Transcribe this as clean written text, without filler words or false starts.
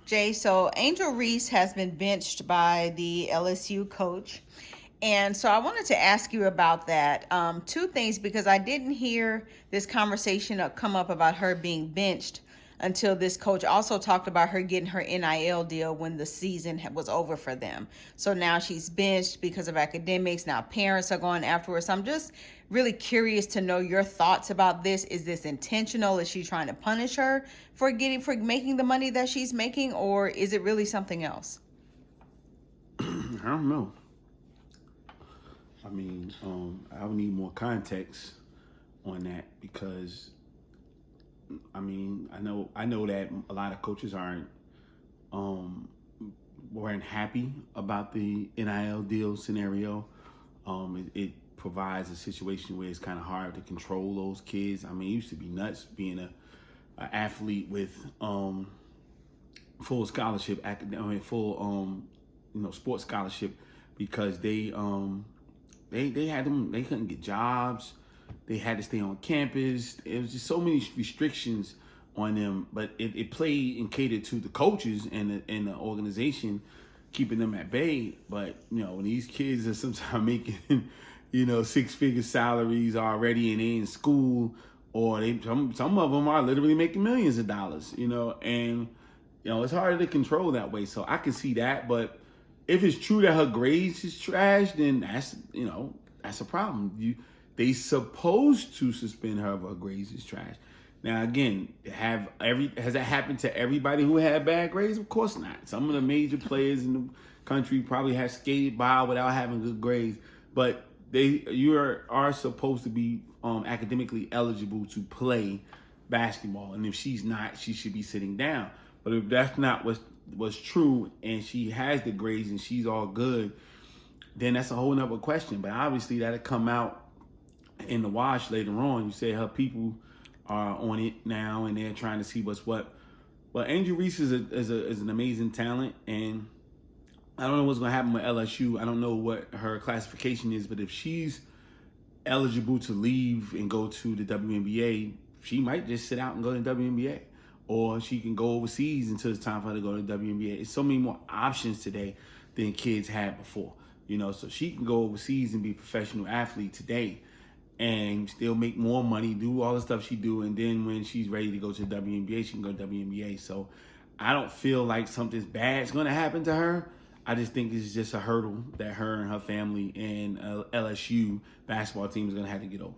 Jay, so Angel Reese has been benched by the LSU coach. And so I wanted to ask you about that. Two things, because I didn't hear this conversation come up about her being benched until this coach also talked about her getting her NIL deal when the season was over for them. So now she's benched because of academics. Now parents are going afterwards. So I'm just really curious to know your thoughts about this. Is this intentional? Is she trying to punish her for making the money that she's making, or is it really something else? I don't know. I mean, I would need more context on that because, I mean, I know that a lot of coaches um, weren't happy about the NIL deal scenario. It provides a situation where it's kind of hard to control those kids. I mean, it used to be nuts being a athlete with full scholarship, full sports scholarship because they had them. They couldn't get jobs. They had to stay on campus. It was just so many restrictions on them. But it played and catered to the coaches and the organization, keeping them at bay. But when these kids are sometimes making 6-figure salaries already and they in school, or some of them are literally making millions of dollars. And it's harder to control that way. So I can see that, but if it's true that her grades is trash, then that's a problem. They supposed to suspend her if her grades is trash. Now again, has that happened to everybody who had bad grades? Of course not. Some of the major players in the country probably have skated by without having good grades, but you are supposed to be academically eligible to play basketball, and if she's not, she should be sitting down. But if that's not what's true, and she has the grades and she's all good, then that's a whole nother question. But obviously that'll come out in the wash later on. You say her people are on it now and they're trying to see what's what. But Angel Reese is an amazing talent, and I don't know what's going to happen with LSU. I don't know what her classification is, but if she's eligible to leave and go to the WNBA, she might just sit out and go to the WNBA. Or she can go overseas until it's time for her to go to the WNBA. It's so many more options today than kids had before. So she can go overseas and be a professional athlete today and still make more money, do all the stuff she do, and then when she's ready to go to the WNBA, she can go to the WNBA. So I don't feel like something's bad's going to happen to her. I just think it's just a hurdle that her and her family and LSU basketball team is going to have to get over.